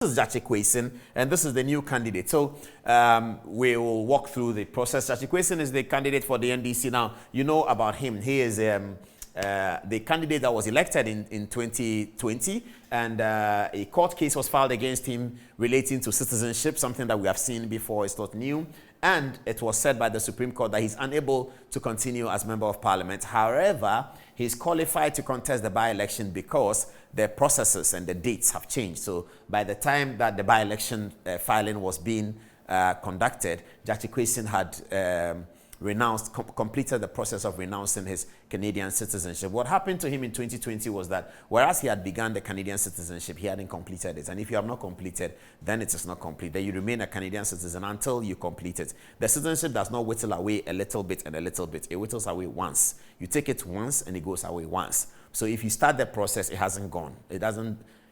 This is Chmn, and this is the new candidate. So we will walk through the process. Chmn is the candidate for the NDC now. You know about him. He is the candidate that was elected in 2020, and a court case was filed against him relating to citizenship, something that we have seen before. It's not new. And it was said by the Supreme Court that he's unable to continue as Member of Parliament. However, he's qualified to contest the by-election because the processes and the dates have changed. So by the time that the by-election filing was being conducted, Chmn had completed the process of renouncing his Canadian citizenship. What happened to him in 2020 was that whereas he had begun the Canadian citizenship, he hadn't completed it. And if you have not completed, then it is not complete. Then you remain a Canadian citizen until you complete it. The citizenship does not whittle away a little bit and a little bit. It whittles away once. You take it once and it goes away once. So if you start the process, it hasn't gone.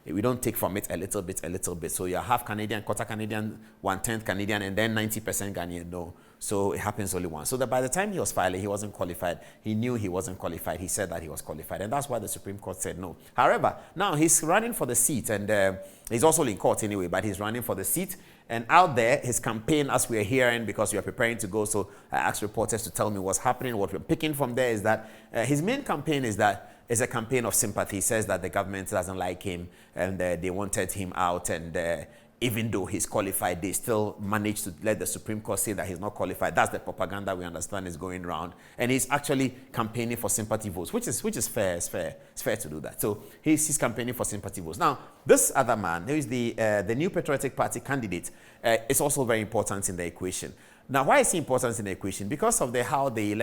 We don't take from it a little bit, a little bit. So you're half Canadian, quarter Canadian, 1/10 Canadian, and then 90% Ghanaian. No. So it happens only once. So that by the time he was filing, he wasn't qualified. He knew he wasn't qualified. He said that he was qualified. And that's why the Supreme Court said no. However, now he's running for the seat, and he's also in court anyway, but he's running for the seat. And out there, his campaign, as we are hearing, because we are preparing to go, so I asked reporters to tell me what's happening. What we're picking from there is that his main campaign is a campaign of sympathy. He says that the government doesn't like him and they wanted him out, and even though he's qualified, they still managed to let the Supreme Court say that he's not qualified. That's the propaganda we understand is going around. And he's actually campaigning for sympathy votes, which is fair. It's fair to do that. So he's campaigning for sympathy votes. Now, this other man, who is the New Patriotic Party candidate, is also very important in the equation. Now, why is he important in the equation? Because of how the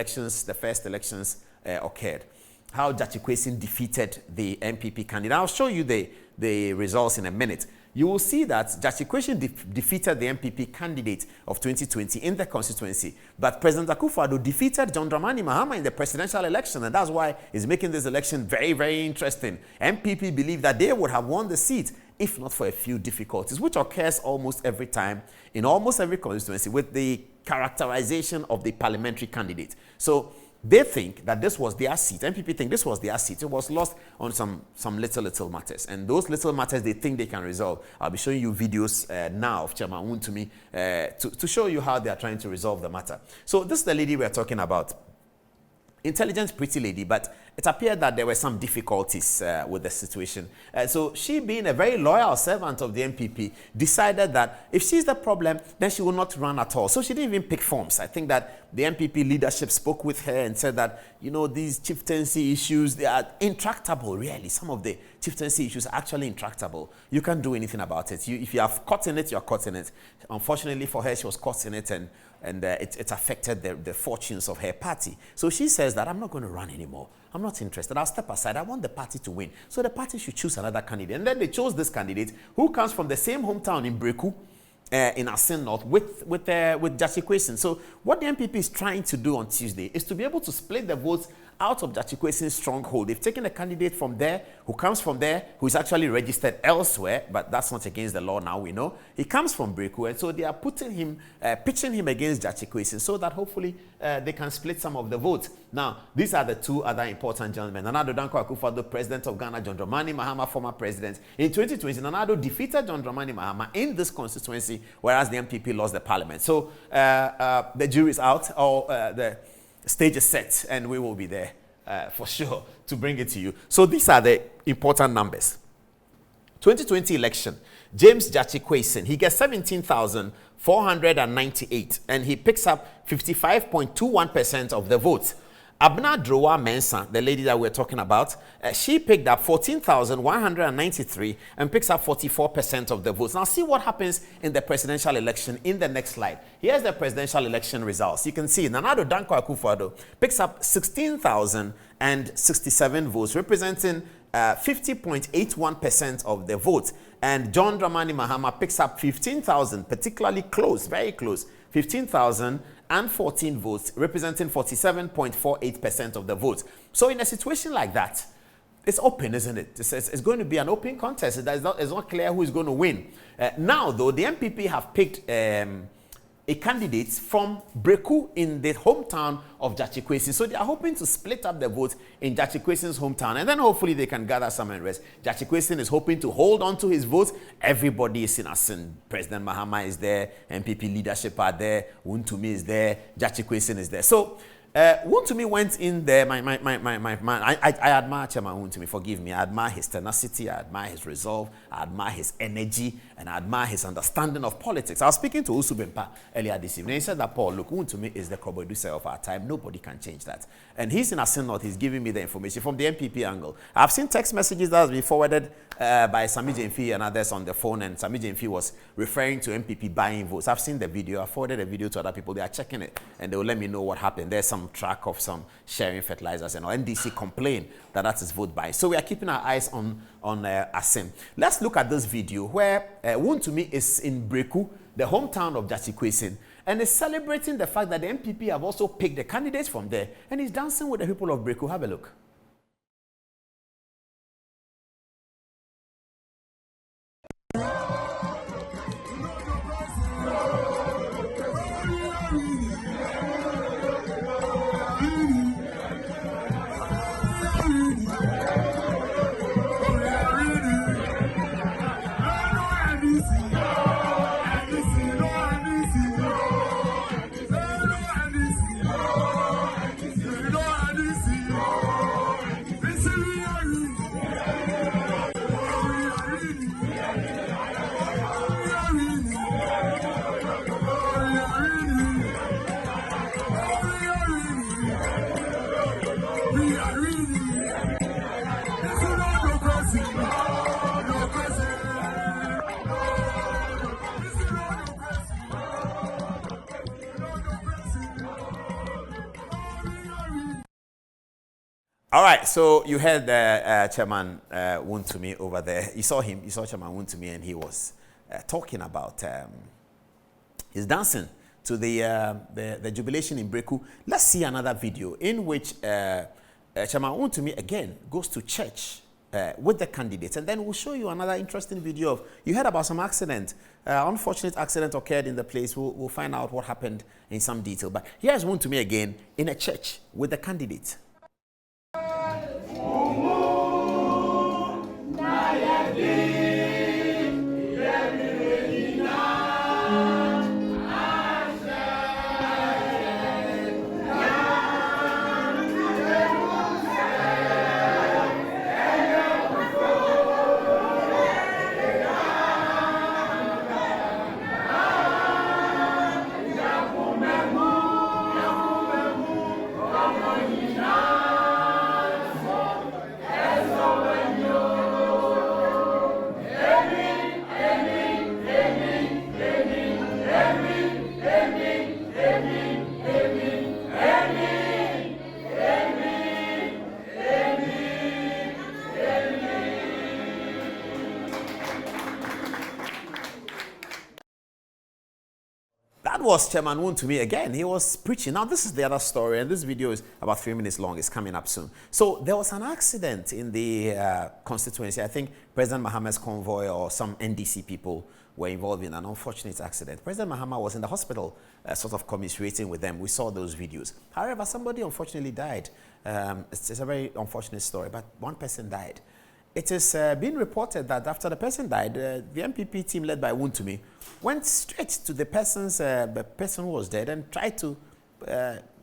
first elections occurred. How Chmn defeated the MPP candidate. I'll show you the results in a minute. You will see that Chmn defeated the MPP candidate of 2020 in the constituency. But President Akufo-Addo defeated John Dramani Mahama in the presidential election, and that's why he's making this election very, very interesting. MPP believe that they would have won the seat if not for a few difficulties, which occurs almost every time in almost every constituency with the characterization of the parliamentary candidate. So they think that this was their seat. MPP think this was their seat. It was lost on some little matters. And those little matters they think they can resolve. I'll be showing you videos now of Chmn Wontumi to show you how they are trying to resolve the matter. So this is the lady we're talking about. Intelligent, pretty lady, but it appeared that there were some difficulties with the situation. So she, being a very loyal servant of the MPP, decided that if she's the problem, then she will not run at all. So she didn't even pick forms. I think that the MPP leadership spoke with her and said that, you know, these chieftaincy issues, they are intractable, really. Some of the chieftaincy issues are actually intractable. You can't do anything about it. If you have caught in it, you're caught in it. Unfortunately for her, she was caught in it, and it affected the fortunes of her party. So she says that I'm not going to run anymore. I'm not interested. I'll step aside. I want the party to win. So the party should choose another candidate. And then they chose this candidate who comes from the same hometown in Breku, in Assin North, with Chmn. So what the MPP is trying to do on Tuesday is to be able to split the votes out of Chmn's stronghold. They've taken a candidate from there, who comes from there, who is actually registered elsewhere, but that's not against the law now, we know. He comes from Breku, and so they are pitching him against Chmn so that hopefully they can split some of the votes. Now, these are the two other important gentlemen. Nana Addo Dankwa Akufo-Addo, president of Ghana, John Dramani Mahama, former president. In 2020, Nana Addo defeated John Dramani Mahama in this constituency, whereas the MPP lost the parliament. So the jury is out, or the stage is set, and we will be there for sure to bring it to you. So these are the important numbers. 2020 election, James Chmn, he gets 17,498, and he picks up 55.21% of the votes. Abna Drowa Mensah, the lady that we're talking about, she picked up 14,193 and picks up 44% of the votes. Now see what happens in the presidential election in the next slide. Here's the presidential election results. You can see Nana Addo Dankwa Akufo-Addo picks up 16,067 votes, representing 50.81% of the votes. And John Dramani Mahama picks up 15,000, particularly close, very close, 15,014 votes, representing 47.48% of the votes. So in a situation like that, it's open, isn't it? It's going to be an open contest. It's not clear who is going to win. Now, though, the MPP have picked a candidate from Breku in the hometown of Gyakye Quayson. So they are hoping to split up the vote in Gyakye Quayson's hometown, and then hopefully they can gather some and rest. Gyakye Quayson is hoping to hold on to his vote. Everybody is in Assin. President Mahama is there, MPP leadership are there, Wontumi is there, Gyakye Quayson is there. So Wontumi went in there. My man. I admire Chmn Wontumi. Forgive me. I admire his tenacity. I admire his resolve. I admire his energy, and I admire his understanding of politics. I was speaking to Usubempa earlier this evening. He said that, Paul, look, Wontumi is the producer of our time. Nobody can change that. And he's in Assin North. He's giving me the information from the MPP angle. I've seen text messages that has been forwarded by Sami Jemfi and others on the phone, and Sami Jemfi was referring to MPP buying votes. I've seen the video. I forwarded the video to other people. They are checking it, and they will let me know what happened. There's some track of some sharing fertilizers, and NDC complained that that is vote buying. So we are keeping our eyes on Assem. Let's look at this video where Wontumi is in Breku, the hometown of Gyakye Quayson, and is celebrating the fact that the MPP have also picked the candidates from there, and he's dancing with the people of Breku. Have a look. All right, so you heard Chmn Wontumi over there. You saw him, you saw Chmn Wontumi, and he was talking about his dancing to the jubilation in Breku. Let's see another video in which Chmn Wontumi again goes to church with the candidates, and then we'll show you another interesting video of, you heard about some accident, unfortunate accident occurred in the place. We'll find out what happened in some detail. But here's Wontumi again in a church with the candidates. That was Chmn Wontumi again. He was preaching. Now, this is the other story, and this video is about 3 minutes long. It's coming up soon. So there was an accident in the constituency. I think President Mahama's convoy or some NDC people were involved in an unfortunate accident. President Mahama was in the hospital sort of commiserating with them. We saw those videos. However, somebody unfortunately died. It's a very unfortunate story, but one person died. It is being reported that after the person died, the MPP team led by Wontumi went straight to the person who was dead and tried to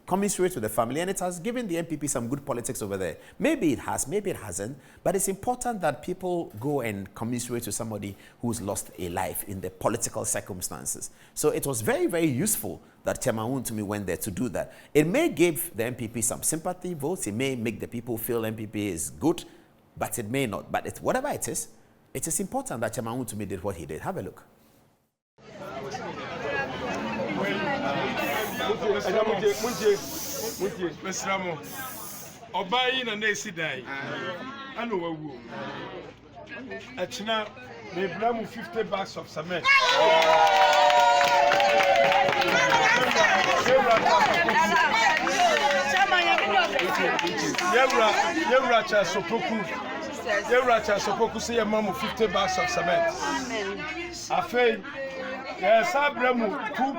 commiserate with the family, and it has given the MPP some good politics over there. Maybe it has, maybe it hasn't, but it's important that people go and commiserate with somebody who's lost a life in the political circumstances. So it was very, very useful that Chmn Wontumi went there to do that. It may give the MPP some sympathy votes, it may make the people feel MPP is good, but it may not. But whatever it is important that Chmn Wontumi did what he did. Have a look. Chmn 50 bags of cement. Sopoku say your mom 50 bags of cement. Amen. Yes, I bring 2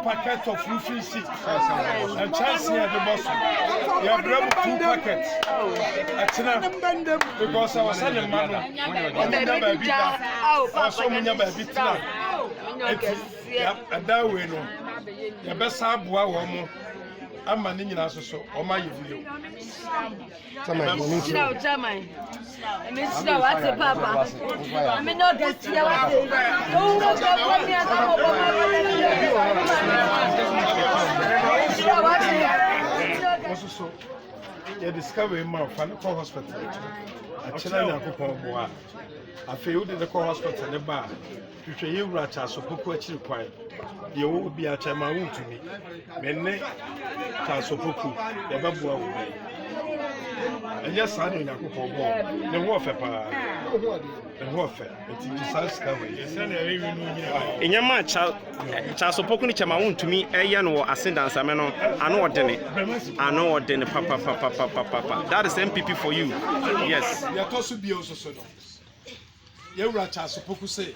packets of roofing sheet. And chance here the boss. Yeah, bring 2 packets. Because I was selling money. I'm never beat that. Also, I'm never beat that. And that way, no. The best I boy woman. I'm managing as so. Oh my video. No, German. I mean, no, what's a papa? I mean, not this year. Also, you discover him at the hospital. I tell you, I feel the hospital, the bar. You say you ratch as a poco quiet. You will be at Chmn Wontumi. Mene Tasopoku, the Babu. And yes, I know the warfare. The warfare. It's discovery. In your match, Tasopoku Chmn Wontumi, Ayan or Assin Sameno, I know what Denny. I know what Denny, Papa. That is MPP for you. Yes. You are also be also so. You ratch as a poco say.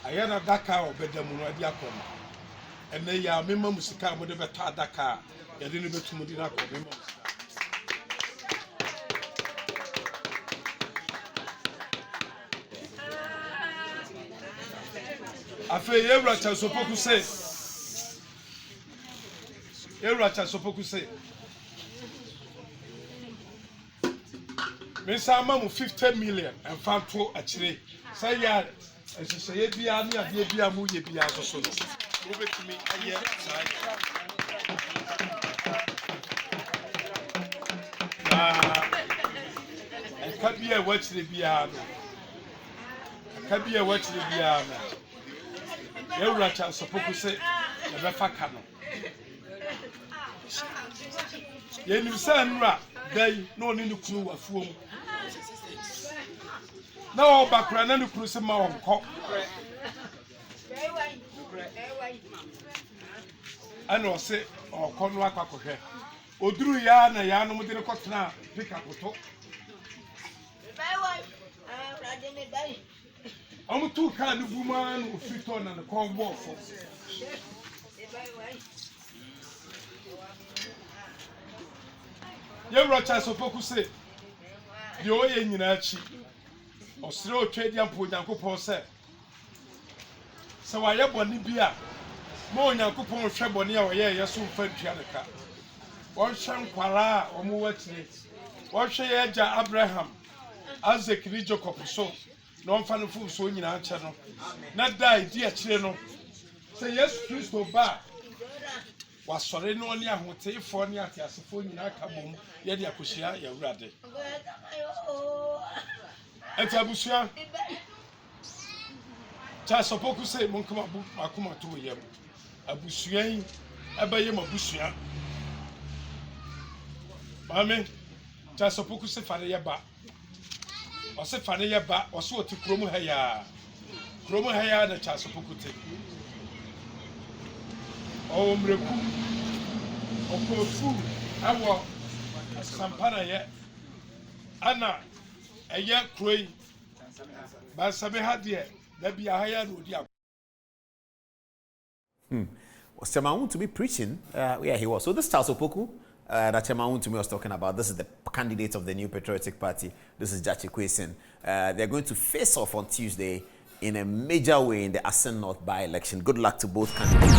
I had a Dakar or Bedamuno Diacom. And they are Mimma Musica with the Beta Dakar. You didn't go to Modinaco. I feel you ratch as a poco say. You ratch as a poco say. Miss Amam 50 million and found 2 actually. Say, yeah. And she said, "Be a near the Bia Muye Bia so." Move it to me a year. And can't be a watch the Biano. Can't be a watch the Biano. You ratch out supposed to say, the Rafacano. You send rat, they no need to clue a fool. No background and cruise my own cock. I know, say, or Conway Cocker. O drew yarn a yarn with the cotton, pick up a talk. I'm 2 kind of woman who fit on and the corn wall for. Young Rochas of Poku say, the oil in Yachi. Or slow trade young Puyanko said. So I have one beer. More Yankupon Shabonia or yes, soon French Yanaka. One sham Quara or Muwatney. One Shayaja Abraham. As the Kirijo Copiso. No fan of food so in our channel. Not die, dear children. Say yes, please go back. Was sorry no near who take for near Tiasophone in our cabum, yet Yakushia, your rather. And Tabusia Tasopoku say, Monkama Makuma to him. A Busuan, a Bayam of Busia. Mammy Tasopoku say Fanayaba. Or say Fanayaba, or so to Cromohaya. Cromohaya, the Tasopoku take. Oh, Mreku. Or Kofu, I walk Sampana yet. Anna. A young croy, but Sabe had yet, there be a higher road. Chmn Wontumi preaching where he was. So this Tasopoku that Chmn Wontumi was talking about, this is the candidate of the New Patriotic Party. This is Chmn. They're going to face off on Tuesday in a major way in the Assin North By-Election. Good luck to both candidates.